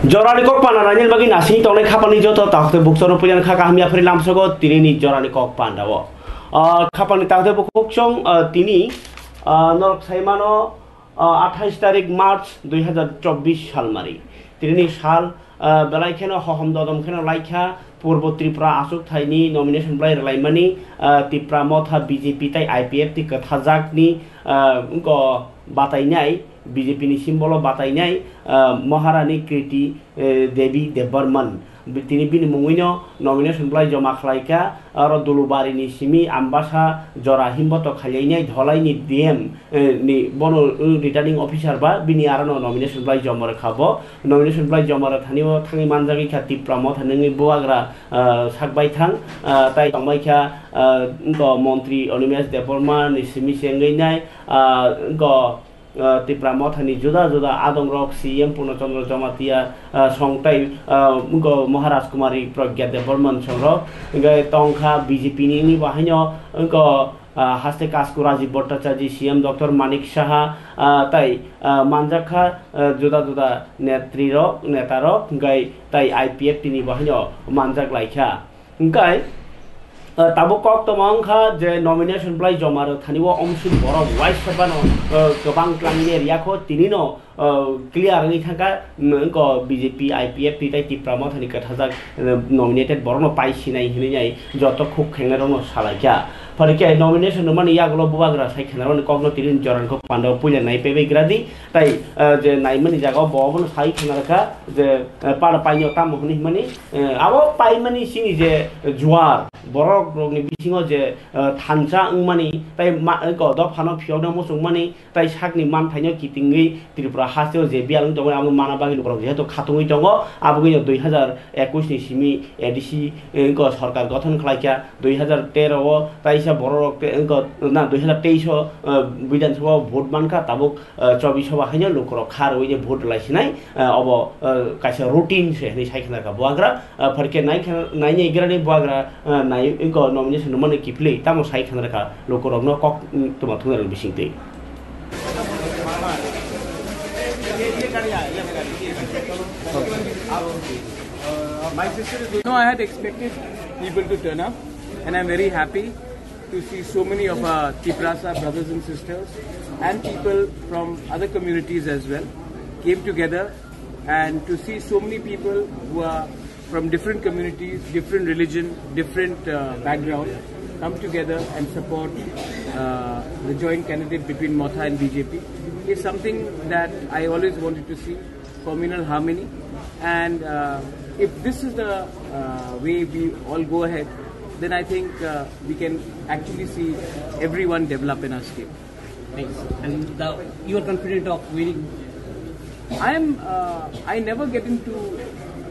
Jorani kok panananya bagi nasi tolong kapan joto tak bukson punya kakak kami apa lam sogo tini ni jorani kok pandawo. Kapan tak buksong tini norok saya mano 28 तारिख मार्च 2024 साल मारी तिनी साल बेलाय खेनो हहम ददम खेनो लाइखा पूर्व Tripura आसुक थाइनी nomination ब्लाइ रलाइमानी Tripura मथा BJP ताइ IPF ति कथाजाकनी उनको बाताइनाय बीजेपी नि सिम्बल बाताइनाय महारानी कृति देवी देबबर्मन तिनी बिनि मुङैनो नॉमिनेशन ब्लाइ जमा खालायका आरो दुलुबारिनि सिमी आम्बासा जरा हिम्बत खालायनाय धलाइनि डीएम नि बनो रिटार्निंग अफिसार बा बिनि आरो नॉमिनेशन ब्लाइ जमा खाबो नॉमिनेशन ब्लाइ जमा थानिव थाङि मानजागि खाति प्रमो थाननि बुआग्रा साकबाय थां ताइ तंबायखा मंत्री अनिमेश देबबर्मन सिमी सेंगैनाय त्रिपुरा मथानि जुदा जुदा आदम रक सीएम पूर्णचंद्र जमातिया संगताय महाराज कुमारी प्रज्ञा देबबर्मन संग तंखा बीजेपी नि बाहायनो हास्ते कास्कु राजीव भट्टाचार्य सीएम डॉक्टर मानिक साहा ताई मानजाखा जुदा जुदा नेत्री नेतार ताई आईपीएफ तिनि बाहायनो मानजाक लाइखा ताबो कक तमांखा जे नॉमिनेशन ब्लाइ जमारो थानिव अंशु बर वाइस सबानो गोबां क्लांनि एरियाखौ तिनिनो क्लियर नि थाका बीजेपी आईपीएफ ति त्रिपुरा मथानि कथाजाक नॉमिनेटेड बरनो पाइसिनाय हिनिनाय जत खुब खेंनारनो सालायखा फरके नॉमिनेशन माने यागलो बुवाग्रा साइखेनारनो कगनो तिरिन जरानखौ पान्डव पुले नायपेबे ग्रादि ताइ जे नायमनि जागाव बबन साइखेनारखा जे पाड पाइनो तामहनि माने आबो पाइमनि सिनि जे जुवार बरक रोगनि बिथिङाव जे थानसा उमानि ताइ गद फानो फियावनो मोसुं माने ताइ साकनि मान थाइनो कितिङै त्रिपुरा हासेव जे बियाल दङ आं माना बागि लुकर जेहेतु खातुङै दङ आबुगै 2021 नि सिमी एडीसी को सरकार गठन खालायखा 2013 ओ ताइसा बरक ना 2023 विधानसभा भोट मानखा ताबुक 24 बाहायनो लुकर खार ओइ जे भोट लाइसिनाय अब काइसा रुटिन से नै साइखनाका बुआग्रा फरके नाइ ग्रानि बुआग्रा नाइ इको नॉमिनेशन माने किफ्ले तामो साइखनाका लुकर कक तुमा थुनार बिसिंते No, I had expected people to turn up, and I'm very happy to see so many of our Triprasa brothers and sisters and people from other communities as well came together, and to see so many people who are from different communities, different religion, different background come together and support the joint candidate between Motha and BJP is something that I always wanted to see, communal harmony. And if this is the way we all go ahead, then I think we can actually see everyone develop in our state. Thanks. And you are confident of winning? I never get into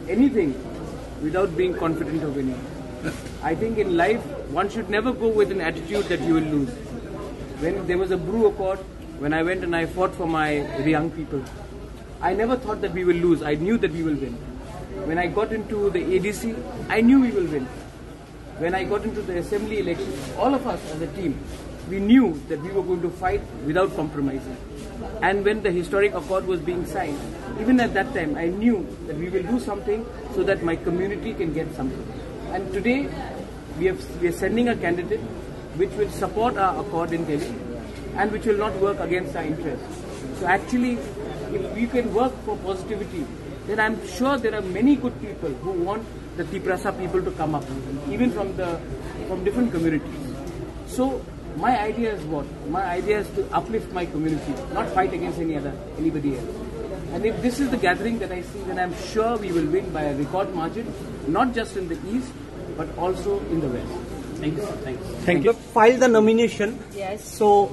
anything without being confident of winning. I think in life, one should never go with an attitude that you will lose. When there was a brew accord, when I went and I fought for my young people, I never thought that we will lose. I knew that we will win. When I got into the ADC, I knew we will win. When I got into the assembly elections, all of us as a team, we knew that we were going to fight without compromising. And when the historic accord was being signed, even at that time, I knew that we will do something so that my community can get something. And today, we are sending a candidate which will support our accord in Delhi and which will not work against our interests. So actually, if we can work for positivity, then I'm sure there are many good people who want the Triprasa people to come up, even from different communities. So my idea is what? My idea is to uplift my community, not fight against anybody else. And if this is the gathering that I see, then I'm sure we will win by a record margin, not just in the east, but also in the west. Thanks. Thanks. Thank you. You filed the nomination. Yes. So,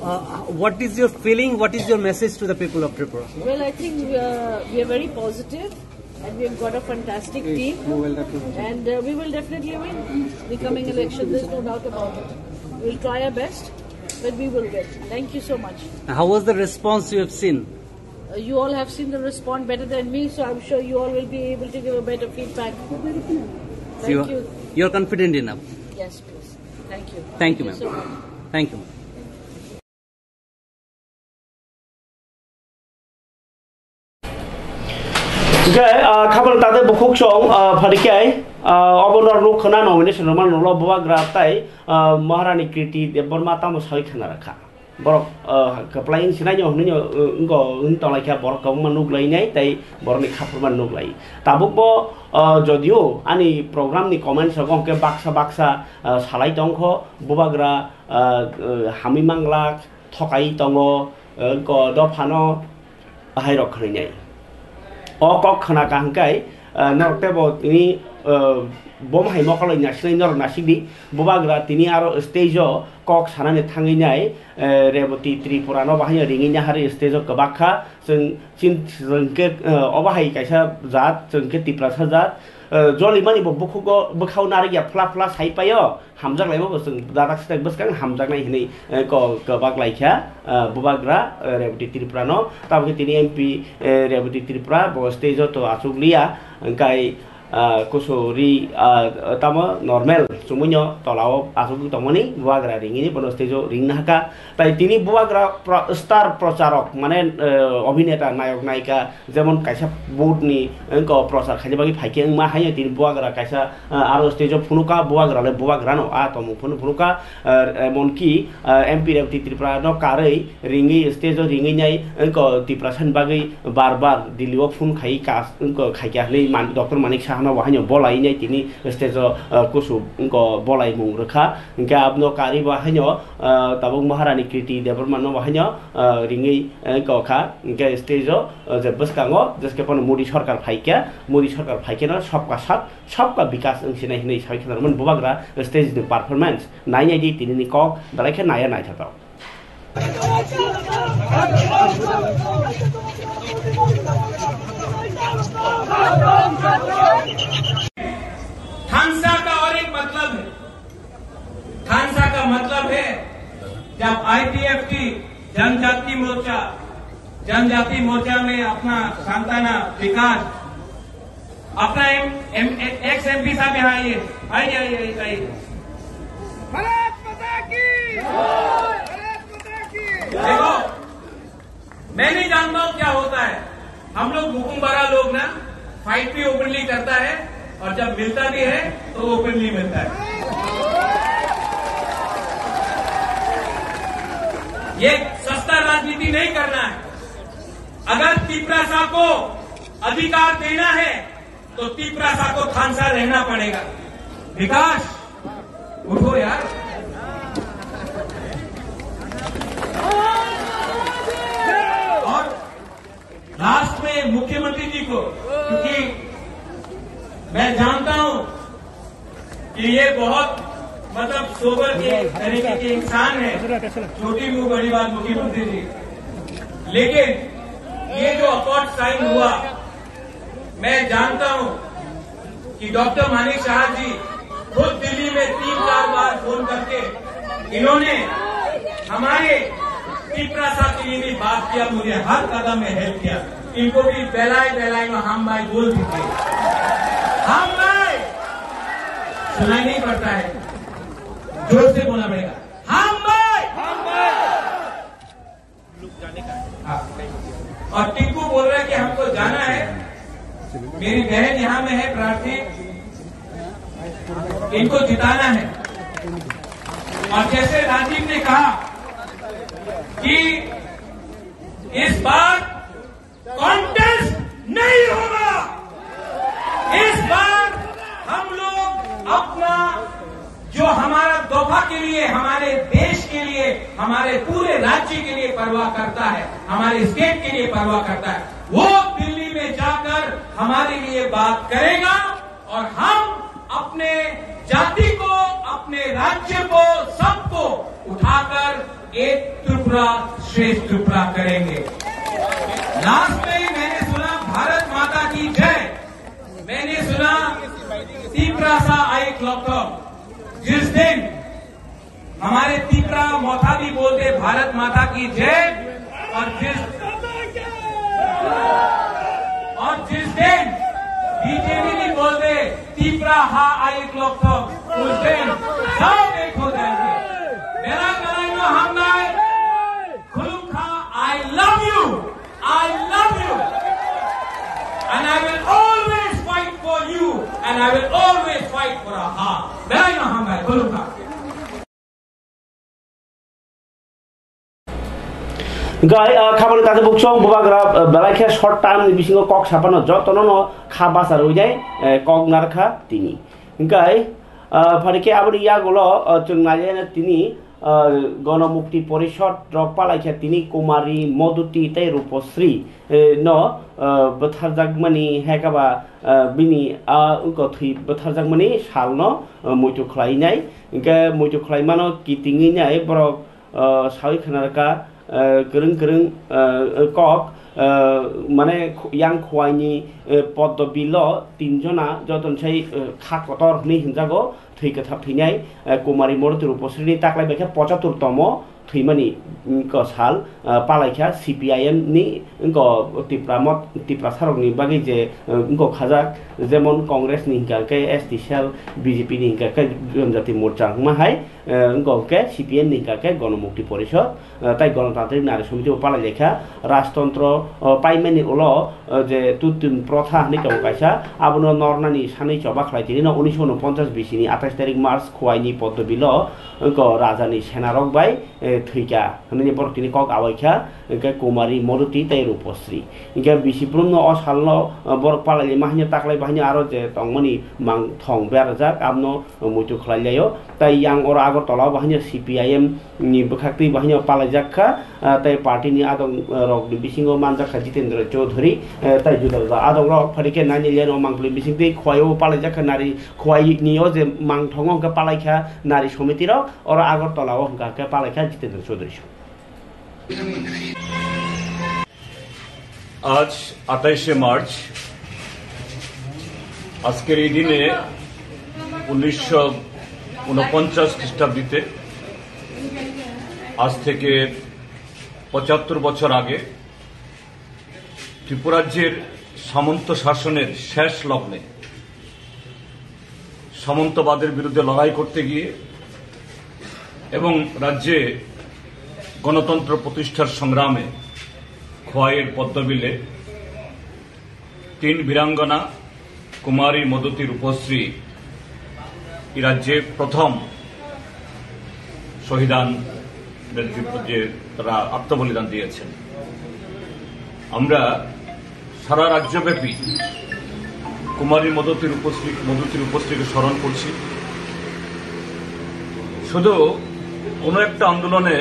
what is your feeling? What is your message to the people of Tripura? Well, I think we are very positive, and we've got a fantastic team, and we will definitely win the coming election. There's no doubt about it. We'll try our best, but we will win. Thank you so much. How was the response you have seen? You all have seen the response better than me, so I'm sure you all will be able to give a better feedback. Thank you. You're confident enough? Yes, please. Thank you. Thank you, ma'am. So much. Thank you. খাবার তাদের বকুক song ফারিকাই অবনর নখনা nomination রমান নল ববাগ্রা তাই মহারানী কৃতি দেববর্মা তামো সাই খানা রাখা borok kaplain sinanya honi ngo untolai kha borok man nuglai nai tai borok ni khapurman nuglai tabuk bo jodio ani program ni comment sagong ke baksa salai tongkho bobagra hami mangla thokai tongo ko do phano hairok khri nai o kok khana kangkai norte bo ini bom hai mokalai nasinai nor nasidi bobagra tini aro stage kok sanane thangi nai reboti tripura no bahaya ringinya hari stage kabakha jengke obahai kaisa jat jengke tiprasa jat joli mani bo bukhugo bukhau nari ya fla sai payo hamjak laibo bosung dadak stek boskang hamjak nai hini ko kabak laikha bobagra reboti tripura no tabke tini mp reboti tripura bo stage to asuglia kai kusuri tamo normal semuanya tolao asuk tomoni buagra ring ini penuh stage ring naka tapi tini buagra star procharok mane অভিনেতা নায়ক নায়িকা যেমন কাইসা বহুত নি ko প্রচার খাইতে বাকি ফাইকে মা high tini buagra kaisa aro stage funuka buagra le buagra no a tomu funuka monki mp rebti tripura no karei ringi stage ringi nyai ko tiprasan bagi barbar dilio fun khai kas ko khaikya le man dr manik shah no wahanya bolai nyai tini stage kusu ko bolai mung rekha ingka abno kari wahanya tabung maharani kriti deborman no wahanya ringi ko kha ingka stage je baskango jeske pon modi sarkar phaike no सबका विकास अंसिनाय हिनै साइखनारमन बुबाग्रा stage नि performance नायनाय दि तिनि नि कक दालायखे नाया नायथाव खानसा का और एक मतलब है खानसा का मतलब है जब आईपीएफटी जनजाति मोर्चा में अपना सांताना विकास अपना एक्स एमपी साहब यहाँ आइए भारत माता की देखो मैं नहीं जानता हूँ क्या होता है हम लोग हुकुमबारा लोग ना फाइट भी ओपनली करता है और जब मिलता भी है तो ओपनली मिलता है ये सस्ता राजनीति नहीं करना है अगर तिपरासा को अधिकार देना है तो तिपरासा को खानसा रहना पड़ेगा विकास उठो यार और लास्ट में मुख्यमंत्री जी को क्योंकि मैं जानता हूं कि ये बहुत मतलब सोबर के तरीके के इंसान है छोटी मुंह बड़ी बात मुख्यमंत्री जी लेकिन ये जो अकॉर्ड साइन हुआ मैं जानता हूं कि डॉक्टर मानिक शाह जी खुद दिल्ली में 3-4 बार फोन करके इन्होंने हमारे तिपरासा के लिए भी बात किया मुझे हर कदम में हेल्प किया इनको भी बेलाई में हम भाई बोल दीजिए हम भाई सुनाई नहीं पड़ता है जोर से बोलना पड़ेगा हम भाई और टिंकू बोल रहा है कि हमको जाना है मेरी बहन यहाँ में है प्रार्थी इनको जिताना है और जैसे राजीव ने कहा कि इस बार कॉन्टेस्ट नहीं होगा इस बार हम लोग अपना जो हमारा दफा के लिए हमारे देश के लिए हमारे पूरे राज्य के लिए परवाह करता है हमारे स्टेट के लिए परवाह करता है वो दिल्ली में जाकर हमारे लिए बात करेगा और हम अपने जाति को अपने राज्य को सबको उठाकर एक त्रिपुरा श्रेष्ठ त्रिपुरा करेंगे लास्ट में मैंने सुना भारत माता की जय मैंने सुना तिपरासा आई क्लॉक जिस दिन हमारे तिपरा मोथा भी बोलते भारत माता की जय और जिस दिन बीजेपी भी बोलते तिपरा हा आई क्लॉक उस दिन सब एक हो जाएंगे मेरा कहना हम खुलूम खा I love you and I will I will always fight for our heart. Belai Mahamai, Bolunga. Guy, Kabul Tata Bookshop, Bubagra, Balaka, short time, the Bishingo Cock Sapano, Jotono, Kabasa Ruje, Cog Narka, Tini. Guy, Parike Abri Yagolo, Tunayana Tini, Gonomukti Porishot, Dropalaka Tini, Kumari, Moduti, Ruposri, no, but Hazagmani, Hekaba, Bini, Ugoti, but Hazagmani, Shalno, Mutu Klainai, Mutu Klaimano, Kitingina, Ebro, Sawi Kanaka. Gereng kok mane yang khwaini podobilo tinjona joton sei khakotor ni hinjago thikathap thinai kumari morti ruposri taklai bekha 75 tomo thimani ko sal palaikha CPIM ni ko tipramot tiprasarok ni bagi je ko khajak jemon congress ni ka ke ST cell BJP ni ka ke जनजाति मोर्चा ma hai ko ke CPM ni ka ke গণমুক্তি পরিষদ তাই গণতান্ত্রিক নারী সমিতি পালা লেখা রাষ্ট্রতন্ত্র পাইমেনি উলো যে তুতুন প্রথা ni ka kaisa abono nornani sanai choba khlaitini 1949 bisini 28 তারিখ March খোয়াইনি পদ্মবিলো ko rajani senarok bai thika hani bortini kok awaikha ke kumari moruti tai ruposri ke bisiprum no osalno bor palali mahnya taklai bahnya aro je tongmani mang thong berjak amno mutu khlailayo tai yang ora agor tola bahnya CPIM ni bekhakti bahnya palajakha tai party ni adong rok bisingo manjakha Jitendra Chaudhary tai juda adong rok pharike nani leno mangli bisingti khwayo palajakha nari khwai niyo je mang thongong ka palaikha nari সমীতি র ওরা আগরতলা ও গাকে পালাইখা জিতেন্দ্র চৌধুরী আজ 28 March আজকের এই দিনে 1949 খ্রিস্টাব্দে আজ থেকে 75 বছর আগে ত্রিপুরাজ্যের সামন্ত শাসনের শেষ লগ্নে সামন্তবাদের বিরুদ্ধে লড়াই করতে গিয়ে এবং রাজ্যে গণতন্ত্র প্রতিষ্ঠার সংগ্রামে খোয়াইয়ের পদ্মবিলে 3 বীরাঙ্গনা কুমারী মদতী রূপশ্রী এই রাজ্যে প্রথম শহীদান যে তারা আত্মবলিদান দিয়েছেন আমরা সারা রাজ্যব্যাপী কুমারী মদতীর উপস্থিতিকে স্মরণ করছি শুধু কোন একটা আন্দোলনে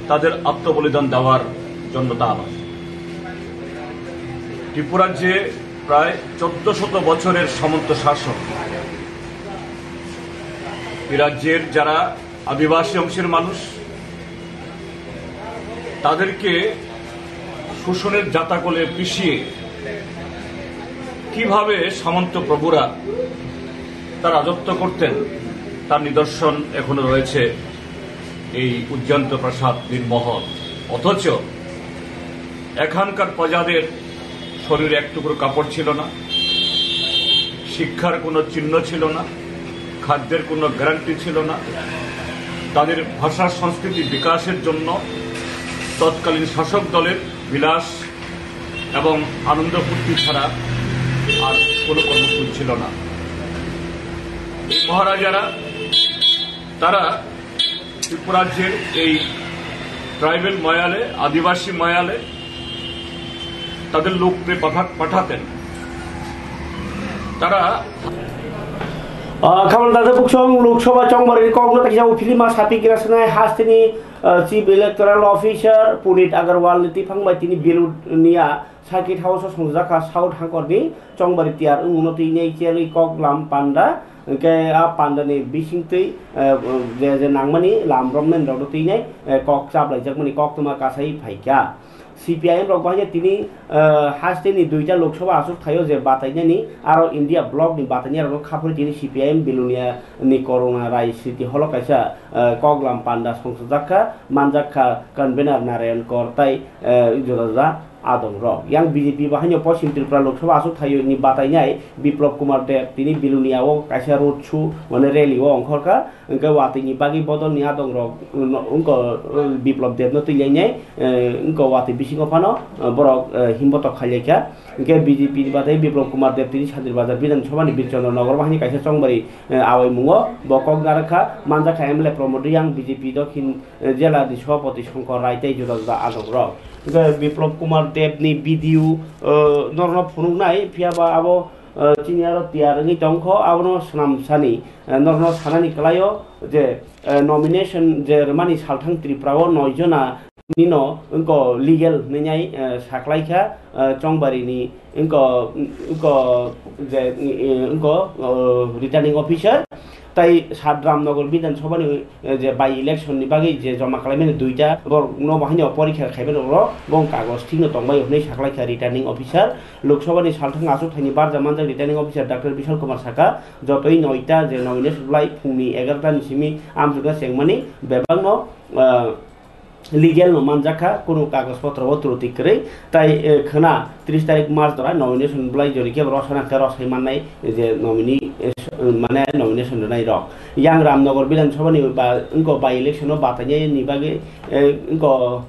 তাদের আত্মবলিদান দেওয়ার জন্য তা নয় ত্রিপুরাজ্যে প্রায় 1400 বছরের সামন্ত শাসন এই রাজ্যের যারা আদিবাসী অংশের মানুষ তাদেরকে শোষণের জাতাকলে পিষিয়ে কিভাবে সামন্ত প্রভুরা তার রাজত্ব করতেন তার নিদর্শন এখনো রয়েছে এই উজ্জন্ত প্রাসাদ বীরমহল অথচ এখানকার প্রজাদের শরীরে এক টুকরো কাপড় ছিল না শিক্ষার কোনো চিহ্ন ছিল না খাদ্যের কোনো গ্যারান্টি ছিল না তাদের ভাষা সংস্কৃতি বিকাশের জন্য তৎকালীন শাসক দলের বিলাস এবং আনন্দ ফুর্তি ছাড়া আর কোনো কর্মসূচি ছিল না মহারাজারা তারা ত্রিপুরাজ্যের এই ট্রাইবেল ময়ালে আদিবাসী ময়ালে তাদের লোককে পাঠাতেন তারা খাবার দাদা বুকসং লোকসভা চংবারের কংগ্রেস হিসাবে ফিলিমা সাপি গ্রাসনায় হাস্তিনি chief electoral officer Punit Agarwal নীতি ফাংবাই তিনি বেলুনিয়া সার্কিট হাউস সংজাখা সাউথ হাঙ্করনি চংবারি তিয়ার উন্নতি নেই চেয়ারি কগলাম পান্ডা ke a pandani bisingtei je nangmani lamromnen rodotei nei kok chap lai jakmani kok tuma kasai phaika CPIM rok bahnya tini hasteni duita loksabha asur thayo je batainani aro India block ni batainia rok khapuri tini CPIM belunia ni corona rai city holo kaisa koglam panda songsajakha manjakha convener Narayan Kor tai jodaja adong ro yang BJP bahanyo Paschim Tripura Lok Sabha asuk thayo ni batainai Biplop Kumar Dev tini Bilunia o kaisa road chu mane rally o ongkhorka engke wati ni bagi bodol ni adong ro ungko Biplop Dev no tilainai engko wati bisingo phano borok himbotok khaileka engke BJP ni batai Biplop Kumar Dev tini Sadir Bazar Bidhan Sabha ni Birchandra Nagar bahani kaisa Chongbari awai mungo bokok garakha manja khamle promoter yang BJP dokhin jela di Sabhapati Shankar Rai tei juda juda adong ro Biplop Kumar Dev ni video norno phunuk nai phiaba abo chiniaro tiarangi tongkho abono snam sani norno sanani klayo je nomination je remani salthang Tripura o 9 jona nino engko legal nenyai saklaikha Chongbari ni engko je engko returning officer tai Sadram Nagar Bidhan Sabha ni je by election ni bagi je jama kalaimene duita bor no bahani porikha khaiben ro bong kagos thingno tongbai hne saklaikha returning officer Lok Sabha ni salthang asuk thani bar jamanjak returning officer Dr. Bishal Kumar Saka jotoi 9ta je nomination blai phungni 11 ta ni simi amjuga sengmani bebangno legal no manjaka kono kagos potro otroti kre tai khana 30 tarik March dora nomination blai jori ke rosana ka rosai mannai je nominee mane nomination nai ro yang Ramnagar Bidhan Sabha ni ba engko by election no batanya ni bagi engko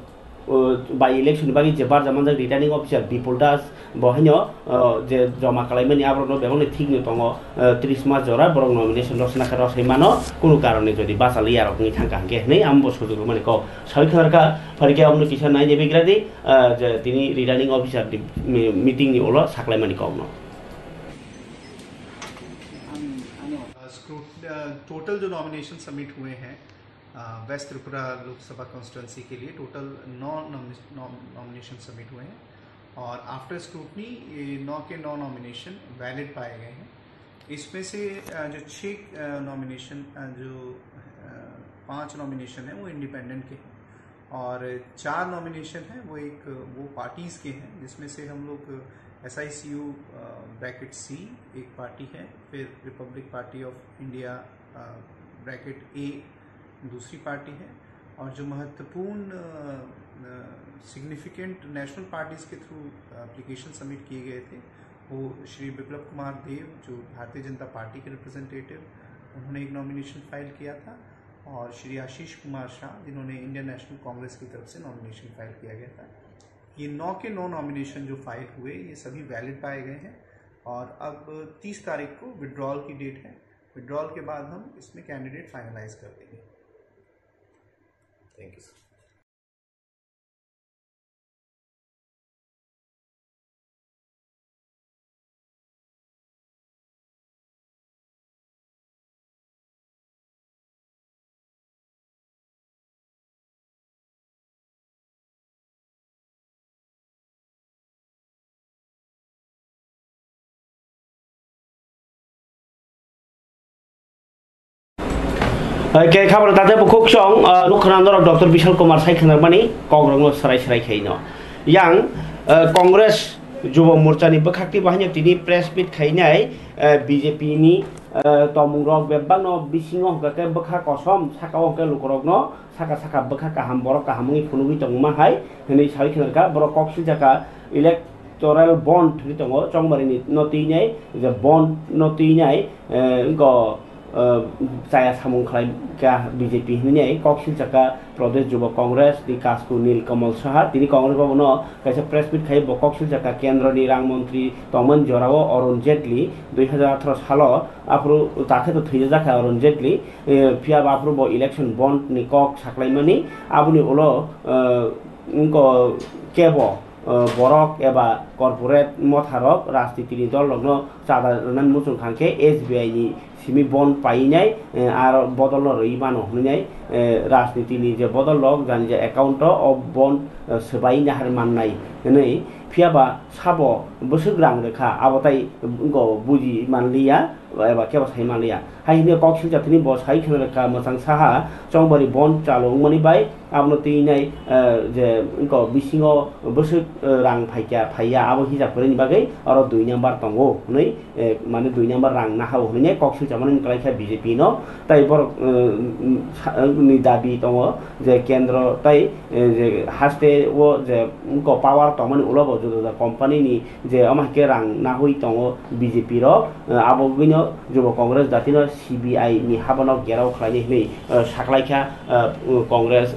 by election ni bagi je bar jamanjak returning officer Bipul Das bohanyo je jama kalaimani abrono bebone thik ni tongo 30 March jora borong nomination rosana ka rosai mano kono karone jodi basali yarok ni thangka ke nei ambo sujug mane ko saikharka farike amno kisan nai jebi gradi je tini returning officer meeting ni olo saklaimani ko no total जो nomination submit हुए हैं waste Tripura Lok Sabha constituency के लिए total 9 nomination submit हुए हैं और after scrutiny 9 के 9 nomination valid पाए गए हैं। इसमें से जो 6 नॉमिनेशन जो 5 नॉमिनेशन हैं वो इंडिपेंडेंट के हैं और 4 नॉमिनेशन हैं वो पार्टीज़ के हैं जिसमें से हम लोग SICU ब्रैकेट C एक पार्टी है, फिर Republic party of India bracket A दूसरी पार्टी है और जो महत्वपूर्ण सिग्निफिकेंट नेशनल पार्टीज़ के थ्रू एप्लीकेशन सबमिट किए गए थे वो श्री बिप्लब कुमार देव जो भारतीय जनता पार्टी के रिप्रेजेंटेटिव, उन्होंने एक नॉमिनेशन फाइल किया था और श्री आशीष कुमार शाह जिन्होंने इंडियन नेशनल कांग्रेस की तरफ से नॉमिनेशन फाइल किया गया था। ये 9 के 9 नॉमिनेशन जो फाइल हुए ये सभी वैलिड पाए गए हैं और अब 30 तारीख को विड्रॉल की डेट है। विड्रॉल के बाद हम इसमें कैंडिडेट फाइनलाइज कर देंगे। Thank you sir. Oke, kabar tadi bukuk song, nukhran dorok Dr. Bishal Kumar Sai Khanarmani, Kongrong serai kaino. Yang Kongres Jubo Murca ni bekakti bahanya tini press meet kainai BJP ni tomurok bebang no bisingoh gake bekak kosom sakawong ke lukorok no saka bekak kaham borok kahamungi punugi tongma hai hene sai khanarka borok koksil jaka electoral bond ni tongo chongbari ni notinyai the bond notinyai engko saya samung khlai ka BJP ni koksil jaka Pradesh Jubo Congress di Kasku Nil Kamal Saha tini Congress bono kaisa press meet khai bokoksil jaka kendra ni rang mantri Toman Jorao Arun Jetli 2018 salo apro takhe to thije jaka Arun Jetli pia apro bo election bond ni kok saklaimani abuni ulo unko kebo borok eba corporate motharok rajniti dol logno chada nan musung khangke SBI ni simi bond painai ar bodol roi mano hnai rajniti ni je bodol log jan je account of bond sebai na har mannai nei phiaba sabo bosugrang rekha abotai go buji manliya eba keba sai manliya haine koksil jatini bo sai khenreka masang saha chongbari bond chalong mani bai abno tinai je go bisingo bosuk rang phaiya abo hijab kore ni bagai aro 2 number tongo nei mane 2 number rang na hawo nei koksil জামানি কালাইখা BJP ন তাই বড় নি দাবি দङ যে কেন্দ্র তাই যে হাসতে ও যে পাওয়ার তমানি উলাব যুদা কোম্পানিনি যে আমাকে রাং না হই দङ বিজেপি র আবগিন যুব কংগ্রেস জাতিন সিবিআই নি হাবানো গেরাव খাইনি হই সাকলাইখা কংগ্রেস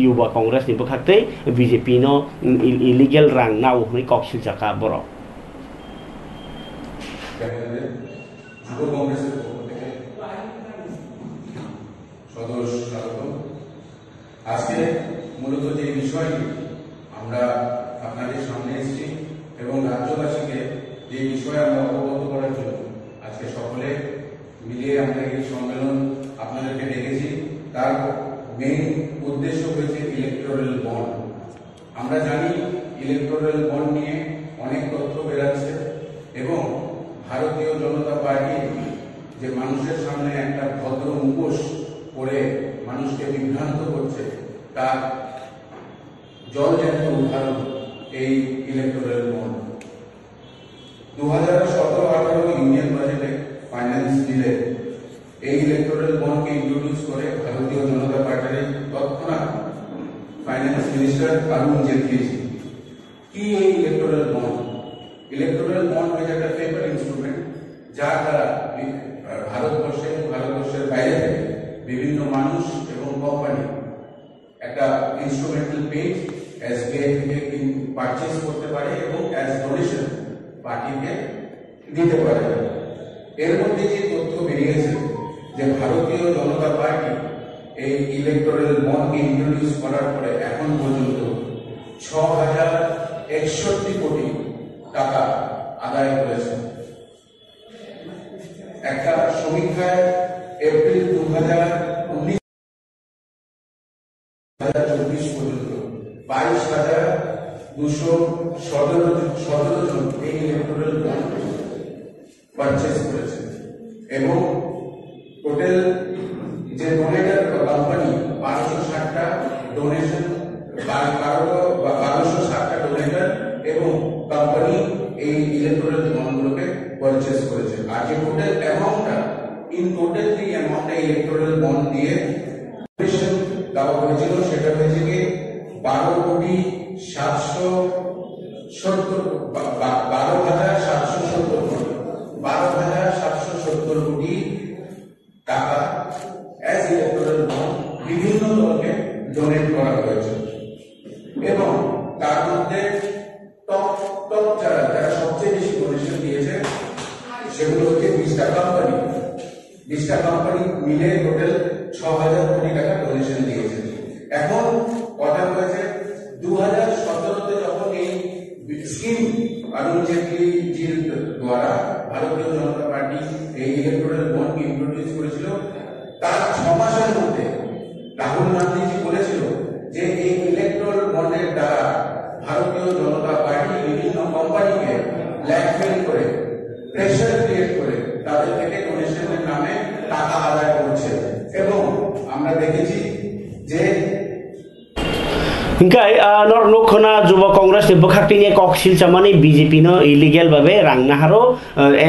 युवा কংগ্রেস নি বখাতে বিজেপি ন ইলিগেল রাং নাও হই কক্সিল জাকা বড় যুব কংগ্রেসের পক্ষ থেকে সদস্য স্বাগত। আজকে মূলত যে বিষয়টি আমরা আপনাদের সামনে এসেছি এবং রাজ্যবাসীকে যে বিষয়ে আমরা অবগত করার জন্য আজকে সকলে মিলিয়ে আমরা এই সম্মেলন আপনাদেরকে ডেকেছি, তার মেইন উদ্দেশ্য হয়েছে ইলেকটোরাল বন্ড। আমরা জানি ইলেকটোরাল বন্ড নিয়ে অনেক তথ্য বেরাচ্ছে এবং ভারতীয় জনতা পার্টি যে মানুষের সামনে একটা ভদ্র মুখোশ পরে মানুষকে বিভ্রান্ত করছে তার জলজ্যান্ত উদাহরণ এই ইলেকটোরাল বন্ড। 2017-18 ইউনিয়ন বাজেটে ফাইন্যান্স বিলে এই ইলেকটোরাল বন্ডকে ইন্ট্রোডিউস করে ভারতীয় জনতা পার্টির তৎক্ষণাৎ ফাইন্যান্স মিনিস্টার অরুণ জেটলি। কি এই ইলেকটোরাল বন্ড? ইলেকটোরাল বন্ড হচ্ছে একটা পেপার ইনস্ট্রুমেন্ট যার দ্বারা ভারতবর্ষের বাইরে থেকে বিভিন্ন মানুষ এবং কোম্পানি একটা ইনস্ট্রুমেন্টাল পেজ এসবিআই থেকে পারচেজ করতে পারে এবং অ্যাজ ডোনেশন পার্টিকে দিতে পারে। এর মধ্যে যে তথ্য বেরিয়েছে যে ভারতীয় জনতা পার্টি এই ইলেকটোরাল বন্ডকে ইন্ট্রোডিউস করার পরে এখন পর্যন্ত 6061 কোটি টাকা আদায় করেছে। একটা সমীক্ষায় এপ্রিল 2019-2024 পর্যন্ত 22,217 জন এই ইলেকটোরাল বন্ড পারচেজ করেছে এবং টোটাল যে ডোনেটর কোম্পানি 1260টা ডোনেশন 1260টা ডোনেটর এবং কোম্পানি এই ইলেকটোরাল বন্ডগুলোকে পারচেজ করেছে। আর যে টোটাল অ্যামাউন্টটা the amount ইলেকটোরাল বন্ড দিয়ে ডোনেশন দেওয়া হয়েছিল সেটা হয়েছে কি 12,770 কোটি টাকা অ্যাজ ইলেকটোরাল বন্ড বিভিন্ন দলকে ডোনেট করা হয়েছে এবং তার মধ্যে টপ যারা সবচেয়ে বেশি ডোনেশন দিয়েছে সেগুলো হচ্ছে 20টা কোম্পানি মিলে টোটাল 6,000 কোটি টাকা ডোনেশন দিয়েছে। এখন কথা হয়েছে 2017-তে যখন এই স্কিম অরুণ জেটলি জির দ্বারা ভারতীয় জনতা পার্টি এই ইলেকটোরাল বন্ডকে ইন্ট্রোডিউস করেছিল তার 6 মাসের মধ্যে রাহুল গান্ধীজি বলেছিল যে এই ইলেকটোরাল বন্ডের দ্বারা ভারতীয় জনতা পার্টি বিভিন্ন কোম্পানিকে ব্ল্যাকমেল করে প্রেশার ক্রিয়েট করে তাদের থেকে ডোনেশনের নামে টাকা আদায় করছে এবং আমরা দেখেছি যে Hingkai nor lokhona Juba Congress ni bokakti ni koksil chamani BJP no illegal babe rang naharo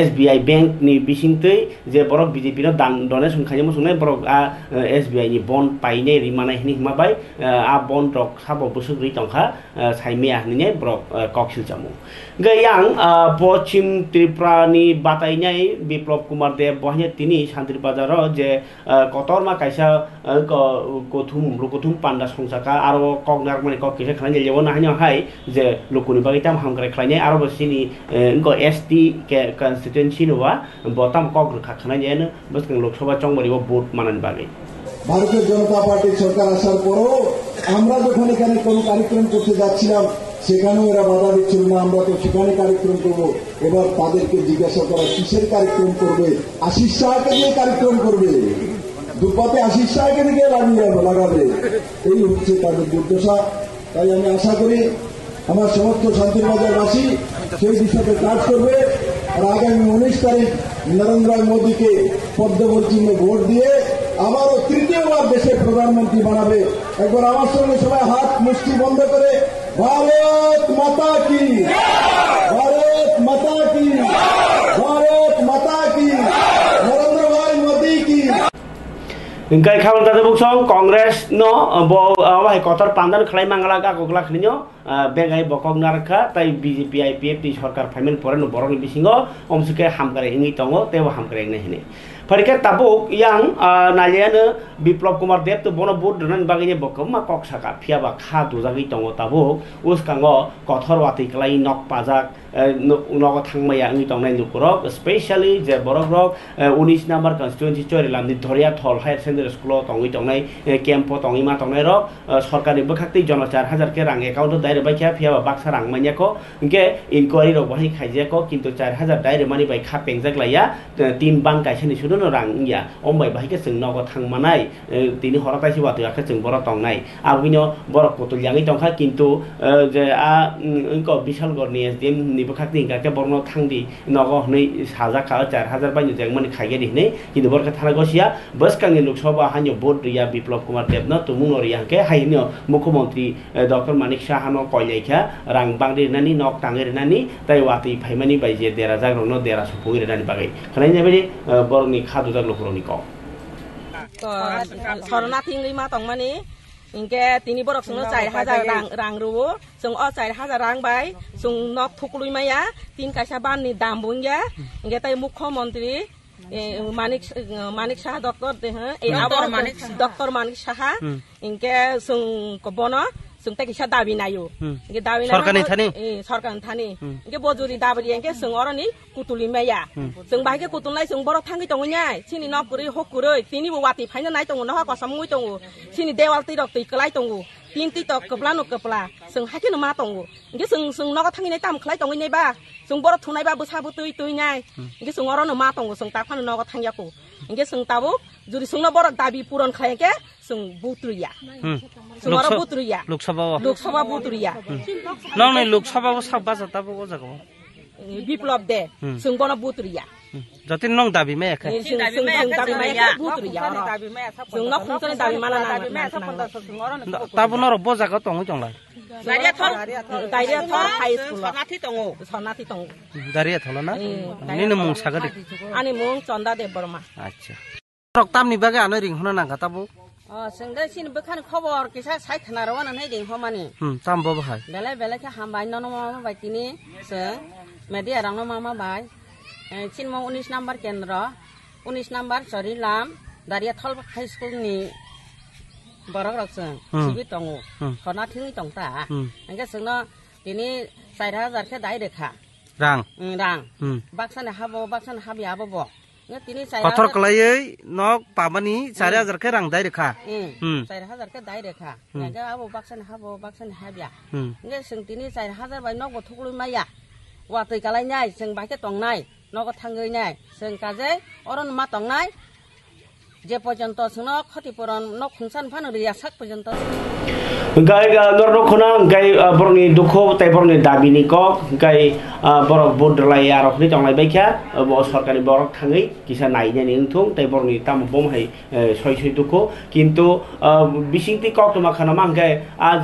SBI bank ni bisingtei je borok BJP no dan donation khajamo sungai borok SBI ni bond paine rimana hini hmabai a bond rok sabo busugri tongkha saimia ni borok koksil chamu gayang Pochim Tripura ni batainai Biplop Kumar Dev bohnya tini Santri Bazaro je kotorma kaisa kothum panda songsaka aro kognar মানে ককেশে খানে যেও না হানি high যে লোকনি বাগিতাম হামগ্রে খাইনে আরো বসিনি ইনকো ST constituency নবা বতাম কগ্র খাখানা যেন বস Lok Sabha চংবরি vote মানান বাগে ভারতীয় জনতা পার্টি সরকার আসার পরও আমরা যখন এখানে কোনো কার্যক্রম করতে যাচ্ছিলাম সেখানেও এরা বাধা দিচ্ছিল না আমরা তো সেখানে কার্যক্রম করবো এবার তাদেরকে জিজ্ঞাসা করা কিসের কার্যক্রম করবে আশিস শাহকে দিয়ে কার্যক্রম করবে দুপাতে আশিস শাহকে দিকে লাগাবে এই হচ্ছে তাদের দুর্দশা তাই আমি আশা করি আমার সমস্ত শান্তিবাজারবাসী সেই দিশাতে কাজ করবে আর আগামী 19 তারিখ নরেন্দ্র মোদীকে পদ্মভূষণ চিহ্নে ভোট দিয়ে আবারও তৃতীয়বার দেশের প্রধানমন্ত্রী বানাবে একবার আমার সঙ্গে সবাই হাত মুষ্টি বন্ধ করে ভারত মাতা কি ভারত মাতা কি ভারত মাতা কি নরেন্দ্র ভাই Ingkai khabar tadi buksong Kongres no bo awai kotor pandan khlai mangala ka kokla khninyo bengai bokong narkha tai BJP IPF ti sarkar phaimel pore no borong bisingo omsuke hamkare hingi tongo tebo hamkare ne hine Parike tabuk yang naliana Biplop Kumar Dev to bono bud nan bagine bokom ma kok saka phia ba kha dujagi tongo tabuk uskango kothor wati klai nok pajak nok thangmaya ngi tongnai nukurok especially je borok rok 19 number constituency chori lamni Doria Thol Higher Secondary School tongi tongnai campo tongi ma tongnai rok sarkari bkhakti jono 4000 ke rang account daire baikha phia ba baksa rang manya ko inke inquiry rok bahi khaije ko kintu 4000 daire mani bai kha pengjak laya 3 bang kaisani no rang ya ombai bahike sing nogo thangmanai tini horatai siwa tu akha sing boro tongnai abino boro putul yangi tongkha kintu je a inko bishal gorni SDM ni bkhakti ingka ke borno thangdi nogo nei saja kha 4000 bai jengmani khaige ni nei kintu borka thana gosia baskangi loksawa hanyo board riya Biplop Kumar Dev no tumungo riya ke haino mukhyamantri Dr. Manik Saha no koilaikha rang bangri nani nok tangir nani tai wati phaimani bai je dera jagro no dera supugir nani bagai khanai nebedi borni khadu jak lokroni ko শরণার্থী মা তংমানি ইনকে তিনি বরক সঙ্গ 4000 রাং রুবো সং অ 4000 রাং বাই সং নক থুকলুই মায়া তিন কাইসা বাননি দাম বুঙ্গা ইনকে তাই মুখ্যমন্ত্রী মানিক সাহা ডক্টর ডক্টর মানিক সাহা ইনকে সং কবন sung ta kisha dabi na yo nge dabi na sarkan thani nge bojuri dabri nge sung orani kutuli meya sung bai ke kutulai sung borok thangi tong nyai sini nok puri hokuroi tini bo wati phaina nai tong no ko samui tong sini dewal ti rok ti klai tong tin ti tok kepla no kepla sung haki no ma tong nge sung nok thangi nai tam khlai tong nei ba sung borok thunai ba busa bu tui tui nyai nge sung oro no ma tong sung ta phan no ko thangya ko nge sung tabu juri sung no borok dabi puron khlai ke sung butruya sung oro butruya Lok Sabha বুতুরিয়া নং নাই লোকসভা সাব্বা জতাবো জাগো বিপ্লব দে সুংবন বুতুরিয়া যতিন নং দাবি মে এখা সুং দাবি মে বুতুরিয়া সুং knock খুনতনে দাবি মানা না তাবো নর ব জাগো তং জংলাই দাইরিয়া থর হাই স্কুল সনাথি তং দাইরিয়া থল না নিনে মুং সাগরে আনি মুং চন্দা দেব বর্মা আচ্ছা রক্তামনি বাগে আনো রিং হনা নাঙ্গা তাবো sengda sin bekan khobor kisa sai thana rawan nai ding homani tambo bahai bele ke hambai no mama bai tini se media rang no mama bai sin mo 19 number kendra 19 number sori lam daria thol high school ni borok rok seng sibi tongu khona thing tong ta angke sengno tini 4000 ke dai rekha rang baksan habi abo bo Kotor kelai nok pamani 4000 ke rang dai rekha 4000 ke dai rekha nga abo baksan habya nge sing tini 4000 bai nok bo thuklui maya wa tui kalai nyai sing bai ke tong nai nok thangei nyai sing kaje oron ma tong nai je porjonto sno khatipuron nok khungsan phan riya sak porjonto gai norno khona gai borni dukho tai borni dabini ko gai borok bodlai arok ni tonglai baikha bo sarkari borok thangai kisa naine ni thung tai borni tam bom hai soi dukho kintu bisingti kok tuma khana mang gai aj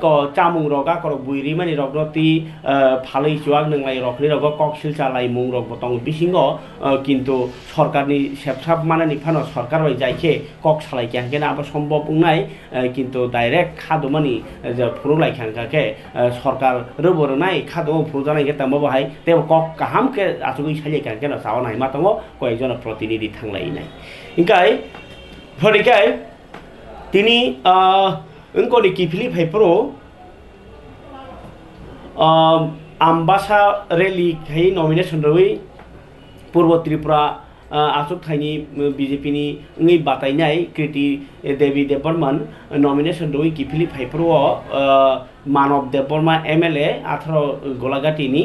ko chamung roga korok buiri mani rognoti phalai chuak nanglai rokni rog kok silcha lai mung rok botong bisingo kintu sarkarni sepsap manani phano sarkar bai jaikhe kok salai kyan kena aba সম্ভব নাই কিন্তু direct খাদমানি যে ফুরুলাই খানকাকে সরকার রবর নাই খাদম ফুরজানাই কে তামবো high তে cock কাহামকে আচুগি সালিয়ে কানকে না Sao নাই মাতঙ্গ কয়েকজন প্রতিনিধি থাংলাই নাই ইনকাই ফরিকাই তিনি ইনকনি কিফলি ভাইপ্রো আম্বাসা রেলি খাই নমিনেশন রই পূর্ব ত্রিপুরা आसुक थाइनी बीजेपी नि ngै बातायनाय कृति देवी देबबर्मन नॉमिनेशन दoi किफिलि फाइप्रो मानव देबबर्मा एमएलए 18 गोलाघाटीनि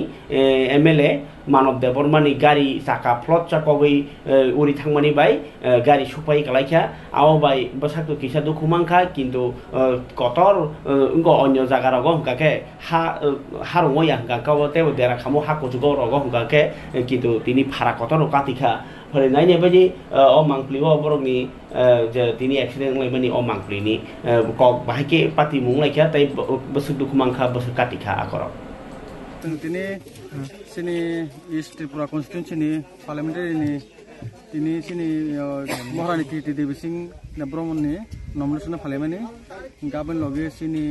एमएलए मानव देबबर्मानि गाड़ी चाका फ्लट चाकबै उरि थांमानि बाय गाड़ी सुपाय कलाइखा आव बाय बसाकु किसा दुखुमांखा किन्तु कतर इंगो अन्य जागा रग हंकाके हारंगया हंकावते देरा खामो हाकुजुगो रग हंकाके किन्तु तिनि फारा कतर कातिखा फरे नायने बायदि अ मांगप्लिबो बरगनि जे तिनि एक्सिडेंट लायमानि अ मांगप्लिनि कक बाहायके पार्टी मुं लायखा तै बसुक दुखुमांखा बसुक कातिखा आकर तिनि सिनि ईस्ट त्रिपुरा कन्स्टिट्युएन्सिनि पार्लियामेन्टारिनि তিনি sini Maharani Kirti Devi Singh Brahmani nomination Palemani Gaben Logi sini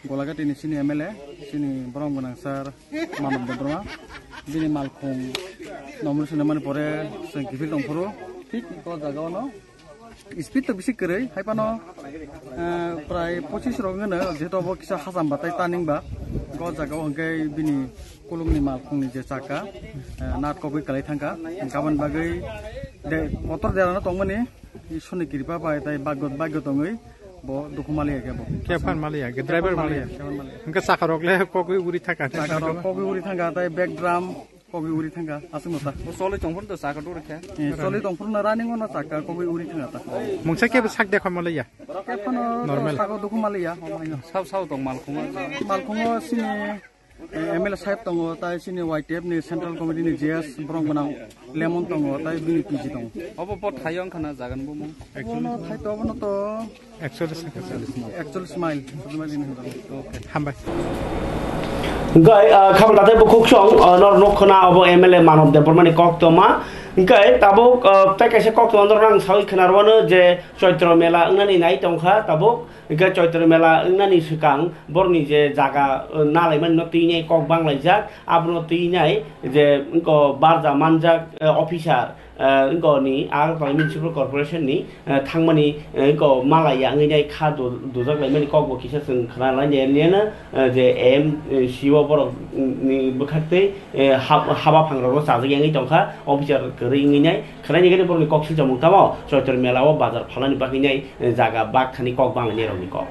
Golagat ini sini MLA sini Brahman Sar Manam Debroma bini Malkhung nomination man pore Sengkifil Tongpuro ঠিক জায়গাও ন স্পিড তো বেশি করে হাইপানো প্রায় 25 রঙেনো যেহেতু কিছু হাসাম বাতাই টার্নিং বা গ জায়গাও হংকে বিনি কুলুমনি মালখুংনি যে চাকা নাট কবি কালাই থাকা গাবন বাগै মটর দেরানো তংমানি সনি কিরপা পায় তাই ভাগ্য তङै bo dukumalia ke bo kepan malia ke driver malia hingga sakarokle kogi uri thaka sakarok kogi uri thanga tai back drum kogi uri thanga asumota soli tongpun to sakar dur kha soli tongpun na running ona sakar kogi uri thanga ta mungsa ke sak dekha malia kepan normal sakar dukumalia sao tong malkhungo sini ML sahib tongo tai sini YTF ni central committee ni JS brong banang lemon tongo tai bini PG tongo obo pot thayong khana jagan bu mong actually thai to bono to actually smile okay hambai gai khabar date bu khukchong nor nokhna obo MLA Manav Debromani koktoma gai tabuk tai kaise kokto andor rang sawi khnarwano je Chaitra mela ngnani nai tongkha tabuk gai Chaitra mela ngnani sikang borni je jaga nalaiman no tinai kok banglajak abno tinai je ko barja manjak officer ko ni Agartala Municipal Corporation ni thangmani ko malaya ngai kha dujak laimani kok bo kisa sing khana laine lena je MCO borok ni bukhate haba phangrok sajak ngai tongkha officer kri ngai khana ngai borni kok sil jamung tamo Chaitra mela o bazar phalani bakhi nai jaga bak khani kok banglani roni kok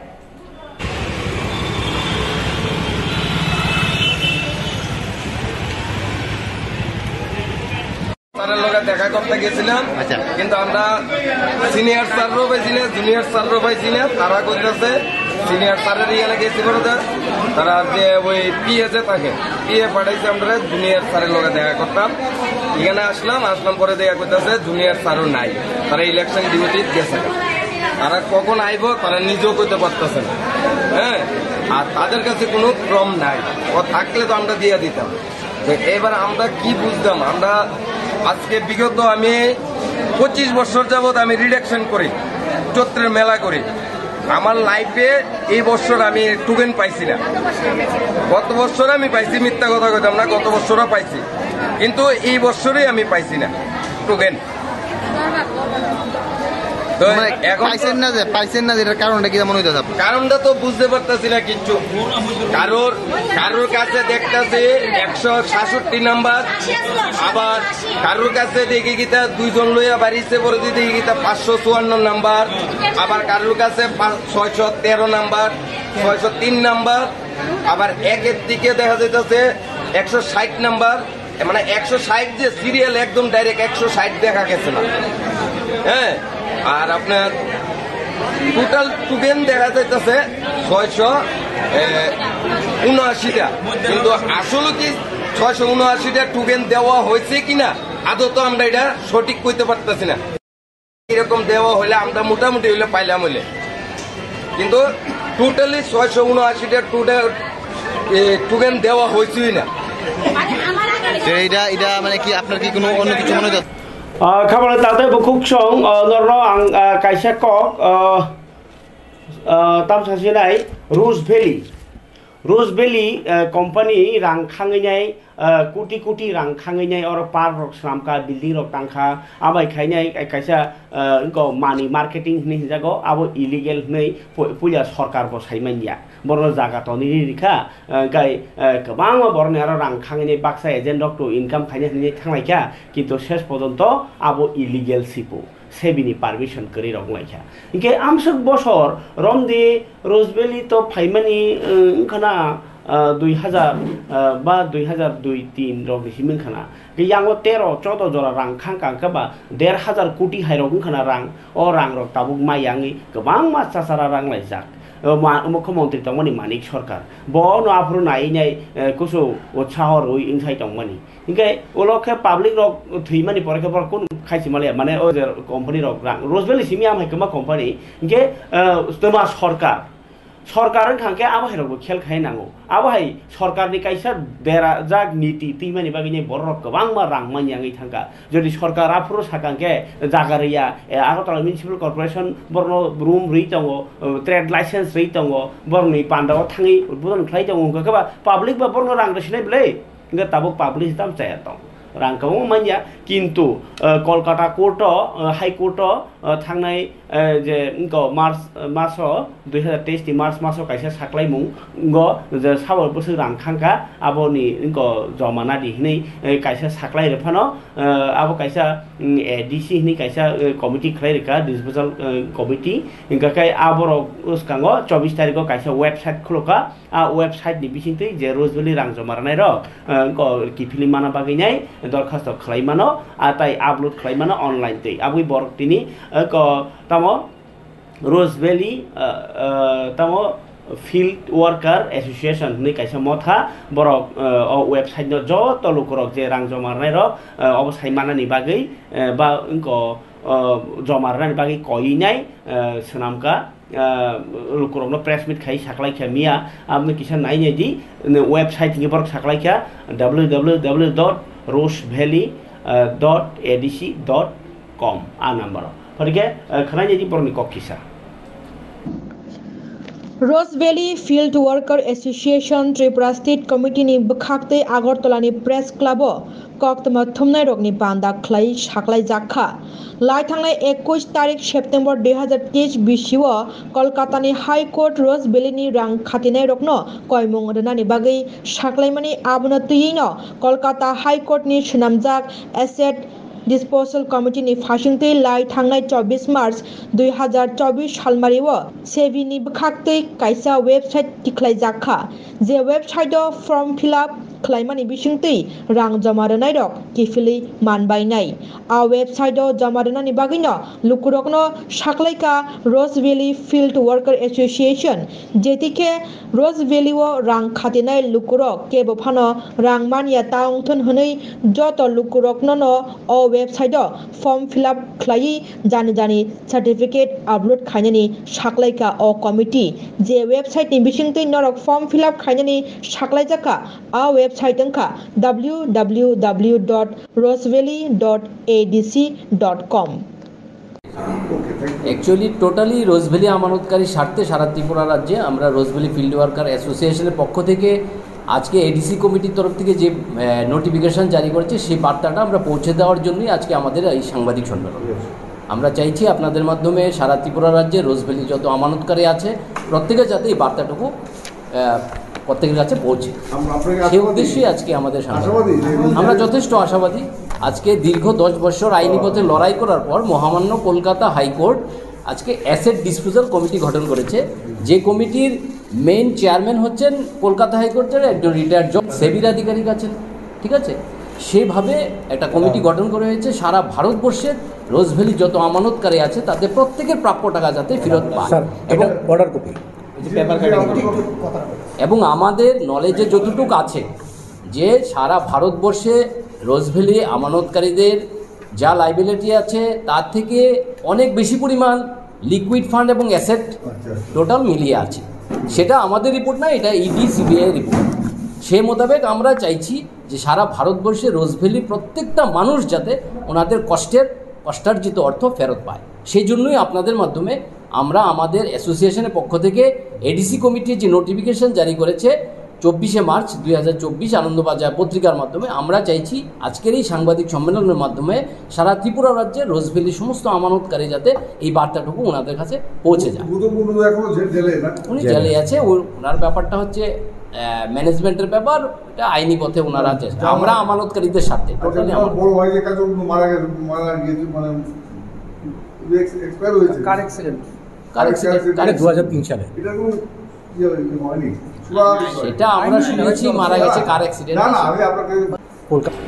দেখা করতে গেছিলাম কিন্তু আমরা senior স্যারও পাইছি না junior স্যারও পাইছি না তারা করতেছে সিনিয়র স্যারের এখানে গেছি বলতে তারা যে ওই পিএ যে থাকে পিএ পাঠাইছে আমরা জুনিয়র স্যারের লগে দেখা করতাম এখানে আসলাম পরে দেখা করতেছে জুনিয়র স্যারও নাই তারা ইলেকশন ডিউটি গেছে তারা কখন আইব তারা নিজেও করতে পারতেছে না হ্যাঁ আর তাদের কাছে কোনো ক্রম নাই ও থাকলে তো আমরা দিয়ে দিতাম এবার আমরা কি বুঝতাম আমরা আজকে বিগত আমি 25 বছর যাবত আমি রিডাকশন করি চৈত্রের মেলা করি আমার লাইফে এই বছর আমি টোকেন পাইছি না গত বছর আমি পাইছি মিথ্যা কথা কইতাম না গত বছরও পাইছি কিন্তু এই বছরই আমি পাইছি না টোকেন কারণটা তো বুঝতে পারতেছি না কিচ্ছু কারোর কাছে দেখতেছি 166 নাম্বার আবার কারোর কাছে দেখি গীতা 2 জন লইয়া বাড়িছে পরে দেখি গীতা 554 নাম্বার আবার কারোর কাছে 613 নাম্বার 603 নাম্বার আবার একের দিকে দেখা যাইতেছে 160 নাম্বার মানে 160 যে সিরিয়াল একদম ডাইরেক্ট 160 দেখা গেছে না হ্যাঁ আর আপনার টোটাল টোকেন দেখা যাইতেছে 679টা কিন্তু আসলে কি 679টা টোকেন দেওয়া হয়েছে কিনা আদৌ তো আমরা এটা সঠিক কইতে পারতেছি না এরকম দেওয়া হলে আমরা মোটামুটি হইলে পাইলাম হইলে কিন্তু টোটালি 679টা টোকেন দেওয়া হয়েছেই না এটা মানে কি আপনার কি কোনো অন্য কিছু মনে হয় khabar tate bukuk song norno ang kaisa kok tam sasinai Rose Valley company rang khangai কোটি রাং খাঙাইনাই আর পার্ক রক সামকা বিল্ডিং রক টাংখা আবাই খাইনাই কাইসা মানি মার্কেটিং হনে হিজাগো আবো ইলিগেল হनै পুলিয়া সরকার বো সাইমানিয়া বড় জায়গা তো নিরিখা গাই গোबां বরনে আর রাং খাঙাইনাই Baksa agent doc two income খাইনাই হनै থাंलायखा কিন্তু শেষ পর্যন্ত আবো ইলিগেল সিপো সেবিনি পারমিশন করি রংলাইখা ইনকে আমসক বছর রমদি রোজবেলি তো ফাইমানি খানা 2000 বা 2002-3 rok himin khana yango 13-14 jora rang khangkang ka ba 1500 কোটি hairok khana rang o rang rok tabuk mayangi gobang ma sasara rang laijak মুখ্যমন্ত্রী তংমানি মানিক সরকার বন আফরু নাই নাই কুসু উৎসাহর ওই ইনসাই তংমানি ইনকে ওলকে পাবলিক রক থুইমানি পরকে পর কোন খাইছি মালে মানে ও যে কোম্পানি রক রাং রোজবেলি সিমি আমে কমা কোম্পানি ইনকে তোমা সরকার सरकार खांके आबहाय रगबो खेल खाय नांगौ आबहाय सरकारनि कायसा बेरा जाग नीति तीमानि बागिनि बररक गोबां मा रां मानियाङै थांगा जदि सरकारा पुरो साकांके जागारिया आगरतला म्युनिसिपल कर्पोरेशन बरनो रूम रै दङ ट्रेड लाइसेंस रै दङ बरनि पान्डाव थाङै उद्बोधन खालाय दङ गबा पाब्लिक बा बरनो रां रसिनाय ब्लै इंगा ताबो पाब्लिक दाम चाया दं रां कबो मानिया किन्तु कलकाता कोर्ट हाई कोर्ट थांनाय जे इनको मार्च 2023 नि मार्च मासो कायसा साख्लायमुं गो जे सावर बोसोर रां खांका आबोनि इनको जमाना दिहनै कायसा साख्लाय रेफानो आबो कायसा एडीसी नि कायसा कमिटी खलायरिका डिस्पोजल कमिटी इंका काय आबरो उसकांगो 24 तारिखो कायसा वेबसाइट खुलका आ वेबसाइट नि बिसिंतै जे रोजबेली रां जमारनाय र किफिलि माना बागैनाय दरखास्त खलायमानो आताय आपलोड खलायमानो अनलाइन तै आबुई बरकटिनि तमो रोजबेली तमो फील्ड वर्कर एसोसिएशन नि कायसा मथा बरक वेबसाइट न जत लोकरक जे रां जमारनाय र अबसाय मानानि बागै बा इनको जमारनानि बागै कयिनाय सनामका लोकरकनो प्रेस मीट खाइ साख्लायखा मिया आपनि किसान नायने दि वेबसाइट नि बरक साख्लायखा www.rosevalley.adc.com आ नंबर फरके खनाय दि बरनि ककिसा रोजबेली field worker association Tripura state committee नि बखाक्ते आगरतलानि प्रेस क्लब कक्तमा थुमनाय रगनि बान्दा खलाय साख्लाय जाखा लाई थांनाय 21 तारिख सेप्टेम्बर 2023 बिसिव कलकातानि हाई कोर्ट रोजबेलीनि रां खाथिनाय रगनो कयमुं रनानि बागै साख्लायमानि आबुना तुयैनो कलकाता हाई कोर्टनि सुनामजाक एसेट डिस्पोजल कमिटीनि फासिंतै लाई थांनाय 24 मार्च 2024 सालमारिव सेबीनि बखाक्तै कायसा वेबसाइट तिख्लाय जाखा जे वेबसाइटआव फर्म फिलआप खलायमानि बिसिंतै रां जमा रनाय रक किफिलि मानबायनाय आ वेबसाइटआव जमा रनानि बागैनो लुकुरकनो साख्लायका रोजबेली फील्ड वर्कर एसोसिएशन जेतिके रोजबेलीव रां खाथिनाय लुकुरक केबो फानो रां मानिया ताउंथन हनै जत लुकुरकनो अ वेबसाइटआव फर्म फिलआप खलायै जानि सर्टिफिकेट आपलोड खायनानि साख्लायका अ कमिटी जे वेबसाइटनि बिसिंतै नरक फर्म फिलआप खायनानि साख्लायजाका आ वेबसाइट अंका www.rosevalley.adc.com एक्चुअली टोटाली रोजभेली আমানতকারী স্বার্থে সারা ত্রিপুরা রাজ্যে আমরা রোজভেলি ফিল্ড ওয়ার্কার অ্যাসোসিয়েশনের পক্ষ থেকে আজকে এডিসি কমিটির তরফ থেকে যে নোটিফিকেশন জারি করেছে সেই বার্তাটা আমরা পৌঁছে দেওয়ার জন্যই আজকে আমাদের এই সাংবাদিক সম্মেলন আমরা চাইছি আপনাদের মাধ্যমে সারা ত্রিপুরা রাজ্যে রোজভেলি যত আমানতকারী আছে প্রত্যেকে যাতে এই বার্তাটুকু প্রত্যেকের কাছে পৌঁছে সেই উদ্দেশ্যেই আজকে আমাদের আমরা যথেষ্ট আশাবাদী আজকে দীর্ঘ 10 বছর আইনি পথে লড়াই করার পর মহামান্য কলকাতা হাইকোর্ট আজকে অ্যাসেট ডিসপোজাল কমিটি গঠন করেছে যে কমিটির মেইন চেয়ারম্যান হচ্ছেন কলকাতা হাইকোর্টের একজন রিটায়ার্ড জজ সেবির আধিকারিক আছেন ঠিক আছে সেভাবে একটা কমিটি গঠন করা হয়েছে সারা ভারতবর্ষের রোজভেলি যত আমানতকারী আছে তাদের প্রত্যেকের প্রাপ্য টাকা যাতে ফেরত পায় এবং বর্ডার কপি এবং আমাদের নলেজে যতটুকু আছে যে সারা ভারতবর্ষে রোজভেলি আমানতকারীদের যা লাইবিলিটি আছে তার থেকে অনেক বেশি পরিমাণ লিকুইড ফান্ড এবং অ্যাসেট টোটাল মিলিয়ে আছে সেটা আমাদের রিপোর্ট না এটা ইডি সিবিআই রিপোর্ট সেই মোতাবেক আমরা চাইছি যে সারা ভারতবর্ষে রোজভেলি প্রত্যেকটা মানুষ যাতে ওনাদের কষ্টার্জিত অর্থ ফেরত পায় সেই জন্যই আপনাদের মাধ্যমে আমরা আমাদের অ্যাসোসিয়েশনের পক্ষ থেকে এডিসি কমিটির যে নোটিফিকেশন জারি করেছে 24 মার্চ 2024 আনন্দবাজার পত্রিকার মাধ্যমে আমরা চাইছি আজকের এই সাংবাদিক সম্মেলনের মাধ্যমে সারা ত্রিপুরা রাজ্যে রোজভেলি সমস্ত আমানতকারী যাতে এই বার্তাটুকু ওনাদের কাছে পৌঁছে যায় উনি জেলে আছে ওনার ব্যাপারটা হচ্ছে ম্যানেজমেন্টের ব্যাপার এটা আইনি পথে ওনারা আছে আমরা আমানতকারীদের সাথে টোটালি বড় ভাই যে কাজ মারা গিয়েছে মানে এক্সপায়ার হয়েছে কার অ্যাক্সিডেন্ট 2003 সালে এটা কোনো হয়নি সেটা আমরা শুনেছি মারা গেছে কার অ্যাক্সিডেন্ট না না আমি আপনাকে কলকাতা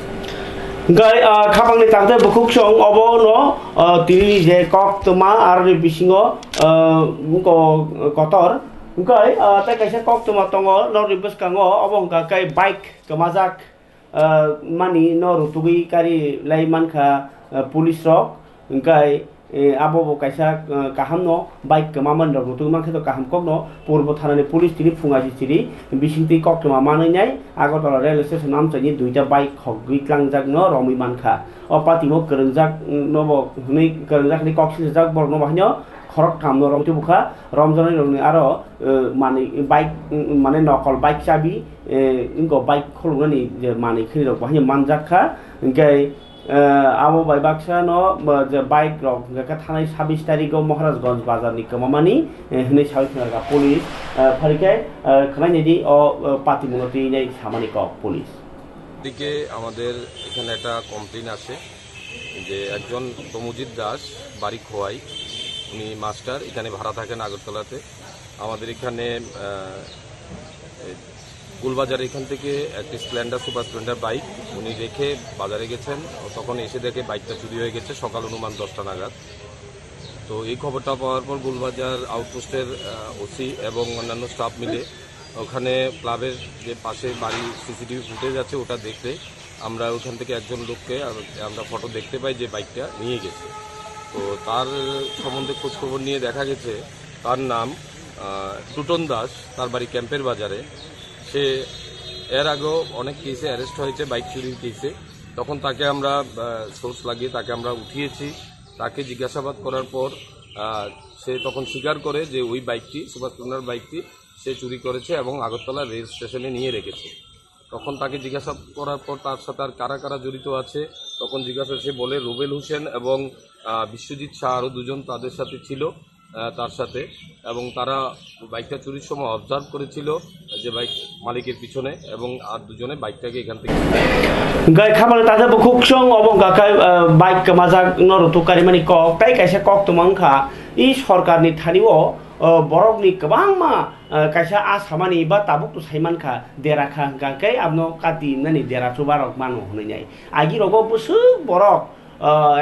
গাই খাপাংনি তাতে বকুক সং অবনো তিনি যে কক্তমা আর বিসিংও কতর গাই তাই কাইসা কক্তমা তঙ্গ নরি বসকাঙ্গো অবংকা কাই বাইক কমাজাক মানি নরুতুগি কারি লাই মানখা পুলিশ রক গাই abo bo kaisa kaham no bike kamaman rok tu man kheto kaham kok no purbo thanani police tini fungaji chiri bisingti kok ma manai nai Agartala rail station nam chani duita bike khok gitlangjak no romi mankha o patimo krengjak no bo hnei krengjak ni kok sijak bor no bahno khorok kam no romti bukha romjani rokni aro mani bike mane nokol bike chabi ingo bike kholungani je mani khini rok bahno manjakha ngai abo bai baksa no je bike rok ga thanai 26 tarikh Maharajganj bazar ni kamamani hnei sabikhnaga police pharike khnaini di o patimonoti nei samani kok police দিকে আমাদের এখানে একটা complain আসে যে একজন তমুজিৎ দাস বাড়ি খোয়াই উনি master এখানে ভাড়া থাকেন আগরতলাতে আমাদের এখানে গুলবাজার এখান থেকে একটি স্প্লেন্ডার সুপার স্প্লেন্ডার বাইক উনি রেখে বাজারে গেছেন তখন এসে দেখে বাইকটা চুরি হয়ে গেছে সকাল অনুমান 10টা নাগাদ তো এই খবরটা পাওয়ার পর গুলবাজার আউটপোস্টের ওসি এবং অন্যান্য স্টাফ মিলে ওখানে ক্লাবের যে পাশে বাড়ি সিসিটিভি ফুটেজ আছে ওটা দেখতে আমরা ওখান থেকে একজন লোককে আমরা ফটো দেখতে পাই যে বাইকটা নিয়ে গেছে তো তার সম্বন্ধে খোঁজখবর নিয়ে দেখা গেছে তার নাম টুটন দাস তার বাড়ি ক্যাম্পের বাজারে সে এর আগেও অনেক কেসে অ্যারেস্ট হয়েছে বাইক চুরির কেসে তখন তাকে আমরা সোর্স লাগিয়ে তাকে আমরা উঠিয়েছি তাকে জিজ্ঞাসাবাদ করার পর সে তখন স্বীকার করে যে ওই বাইকটি সুপার স্প্লেন্ডার বাইকটি সে চুরি করেছে এবং আগরতলা রেল স্টেশনে নিয়ে রেখেছে তখন তাকে জিজ্ঞাসাবাদ করার পর তার সাথে আর কারা কারা জড়িত আছে তখন জিজ্ঞাসা সে বলে রুবেল হোসেন এবং বিশ্বজিৎ শাহ আরও দুজন তাদের সাথে ছিল তার সাথে এবং তারা বাইকটা চুরির সময় অবজার্ভ করেছিল যে বাইক মালিকের পিছনে এবং আর দুজনে বাইকটাকে এখান থেকে গাই খামালে তাজা বুকুকসং অবং গাকাই বাইক কামাজাক নরতুকারি মানি কক তাই কাইসা কক তমাংখা ই সরকারনি থানিও borokni kwbangma kaisa asamani ba tabuk tu saimanka derakha gakai abno kati nani derachu barok manu hunai agi rogo busu borok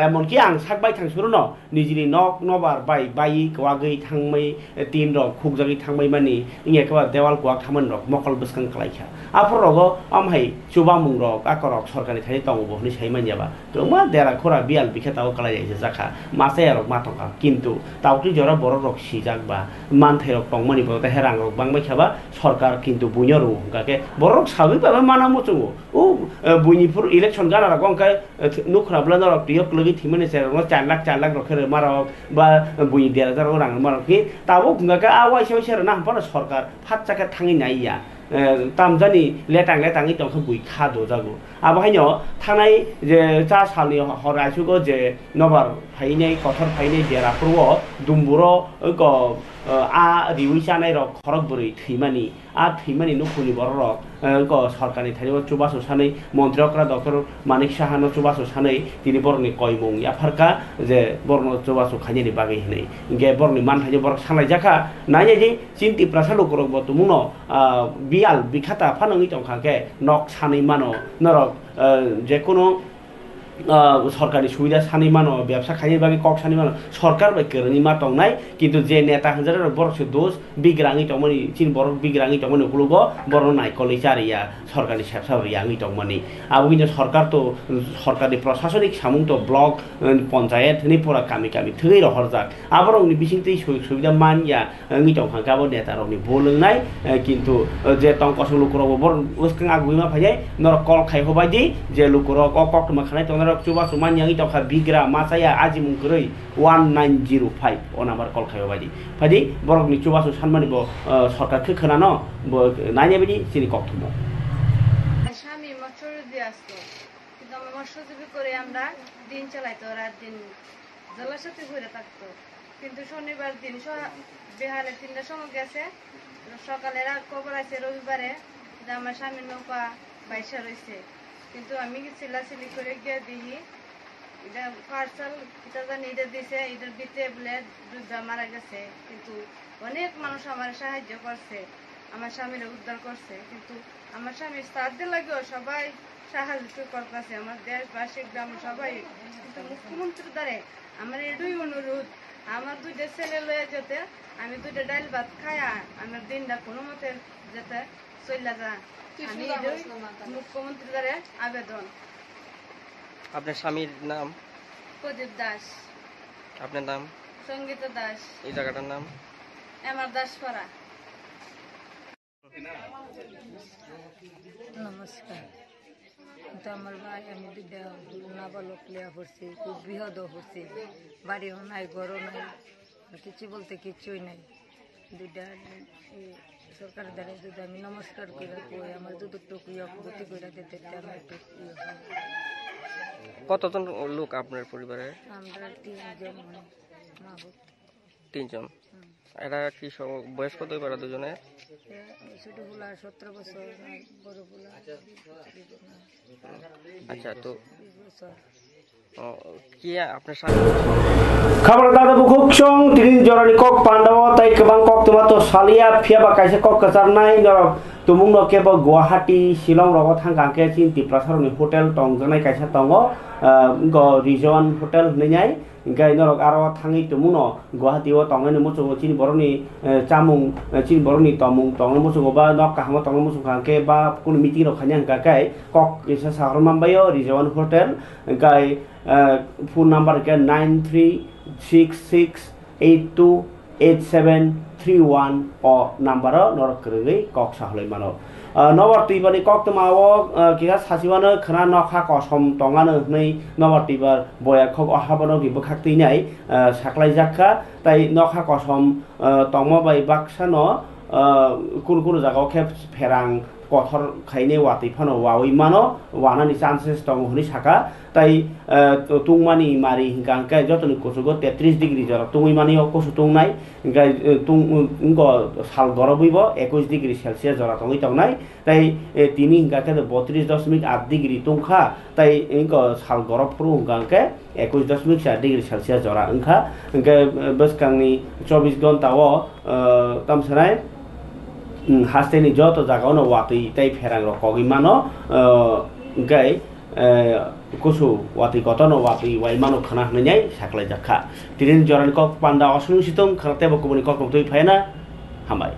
এমনকি আং সাকবাই থাংসুরনো নিজেনি নক নবার বাই কোয়াগৈ থাংमै তিন রক খুকজাগै থাংमै मानि इंगे कबा देवाल कोआक थामन रक मकल बसकां खालायखा आफर रगो आमहाय चुबा मुं रक आकरक सरकारनि थाय तंगबो हनि साइमान जाबा तोमा देरा खोरा बियाल बिखेताव खालाय जाय जाखा मासे रक मातंका किन्तु तावति जरा बर रक सिजाकबा मानथाय रक तंगमानि बता हेरां रक बांबाय खाबा सरकार किन्तु बुइनो गाके बर रक साबै बाबा माना मचंगो ओ बुइनिपुर इलेक्शन गाना रक अंका नुखराब्ला रक तियक लगी थिमने से रक 4 लाख रक मारक बा बुइ 1000 रां मारक कि ताबो गाके आवाय सेर ना हमपा सरकार फात जाके थाङै नाइया तामजानि लेटाङै तंख बुइ खादो जागो आबहायनो थानाय जे चा सालनि हरासुगो जे नबार फाइनै कथर फाइनै देराफोरव दुमबुरो ग आ रिउइसानाय रक खरक बुरै थैमानि आ थैमानि नुखुनि बर रक ग सरकारनि थाइबो चुबासो सानै मन्त्रीकरा डक्टर मानिक साहानो चुबासो सानै तिनि बरनि कयमुं याफारका जे बरनो चुबासो खानिनि बागै हनै गे बरनि मानथाय बर सालाय जाखा नाय जे चिन्ति प्रासालो करक बतमुनो बियाल बिखाता फानङि तंखाके नक सानै मानो नरक जे कोनो सरकारी सुविधा सानै मानो व्यवसाय खानि बागै कक सानै मानो सरकार बाय करनि मा तंनाय किन्तु जे नेता हजारे बरसे दोष बिग्राङि तंमनि चिन बर बिग्राङि तंमनि गुलुगो बर नायकलि चारिया सरकारनि सेबसा रियाङि तंमनि आबो किन्तु सरकार तो सरकारनि प्रशासनिक सामुं तो ब्लक पञ्चायत नि पुरा कामि थै रहरजाक आबरंनि बिसिंतै सुविधा मानिया ङि तंखा गाबो नेता रनि बोलंनाय किन्तु जे तंकसं लुकुरो बर उसकां आगुइमा फाय नर कल खाय होबायदि जे लुकुरो ककमा खानाय तंना चुबा सुमान यांgi तखा बिग्रा मासाया आजिमुं गरै 1905 ओ नाम्बार कल खायो बायदि फादि बरकनि चुबासु सानमानि बो सरकार खोनानो नायने बायदि सिनि कक्थमो স্বামী মৎস্য আসতো কিন্তু আমরা মৎস্যজীবী করে আমরা দিন চালাইতো রাত দিন জলের সাথে ঘুরে থাকতো কিন্তু শনিবার দিন বেহালে 3টার সময় গেছে সকালে খবর আছে রবিবারে যে আমার স্বামীর নৌকা বাইসা রয়েছে কিন্তু আমি চিল্লাচিল্লি করে গিয়ে দেখি এটা পার্সেল এটা জানি এটা দিছে এটার ভিতরে বলে ডুবা মারা গেছে কিন্তু অনেক মানুষ আমার সাহায্য করছে আমার স্বামীর উদ্ধার করছে কিন্তু আমার স্বামীর সাহায্যের লাগেও সবাই সাহায্য করতেছে আমার দেশবাসী গ্রাম সবাই কিন্তু মুখ্যমন্ত্রীর দ্বারে আমার এটাই অনুরোধ আমার 2টা ছেলে লয়ে যেতে আমি 2টা ডাল ভাত খায়া আমার দিনটা কোনো মতে যেতে চলে যা আমি মুখ্যমন্ত্রীর দ্বারা আবেদন। আপনার স্বামীর নাম? প্রদীপ দাস। আপনার নাম? সঙ্গীতা দাস। এই জায়গাটার নাম? আমার দাসপাড়া। নমস্কার। তো আমার ভাই আমি দুইটা নাবালক লিয়া করছি, খুব বৃহৎ করছি, বাড়িও নাই ঘরও নাই, কিছু বলতে কিছুই নাই। দুইটা সরকারের দ্বারা যদি আমি নমস্কার করে কই আমার যদি একটু গতি করে দিতে আমি একটু কতজন লোক আপনার পরিবারে? আমরা 3 জন মা বোন। 3 জন। এরা কি বয়স কত পারে দুজনে? ছোট গুলা 17 বছর, বড় গুলা। আচ্ছা, তো 20 বছর। কি আপনার সাথে খাবার দাদা বুকুকসং তিন জরানি কক পান্ডাও তাই কেবাং cock tomato salia phiaba kaisa kok kacharnai norok tumung no kebo Guwahati Shillong rogo thangkangke chin Tiprasaroni hotel tongjanai kaisa tongo go Rizwan hotel hwnai ingkai norok aro thangi tumung no Guwahati o tongnai muchungo chin boroni chamung chin boroni tomung tongnai muchungo ba nok kahamo tongnai muchung kangke ba kono meeting rok khanya hangkai kok isa saharmambayo Rizwan hotel ingkai phone number ke 9366828731 o number norok krei kok sahloi mano নবর্তী বানি কক্তমাও কিহা সাসিবানো খনা নখা কসম টঙানো হই নবর্তী বার বয়া খক অহাবনো গিবো খাকতেই নাই সাকলাই জাখা তাই নখা কসম টংমা by বাক্সানো কোন কোন জায়গাও খেপ ফেরাং কথর খাইনে ওয়াতি ফানো ওয়াই মানো ওয়ানানি চান্সেস দं হনি সাকা তাই তুংমানি মারি হিংকাংকাই যতনি কুসুগো 33 ডিগ্রি জরা তুংমানি কুসু তুংনাই হিংকাই তুং ইংগ সাল গরবইব 21 ডিগ্রি সেলসিয়াস জরা তংই তংনাই তাই তিনি হিংকাকে 32.8 ডিগ্রি তুংখা তাই ইংগ সাল গরব ফ্রু হিংকাকে 21.4 ডিগ্রি সেলসিয়াস জরা ইংখা হিংকাই বসকাংনি 24 ঘন্টাও তামসানাই হাসতেনি যত জায়গাও ওয়াতি তাই ফেরাং রকগি মানো গাই কুসু ওয়াতি কতনো ওয়াতি ওয়াই মানো খানা হনাই সাকলাই জাখা তিরিন জরানি কক পান্ডা অসনুসিতং খানাতে বকুবনি কক তুই ফায়না হামাই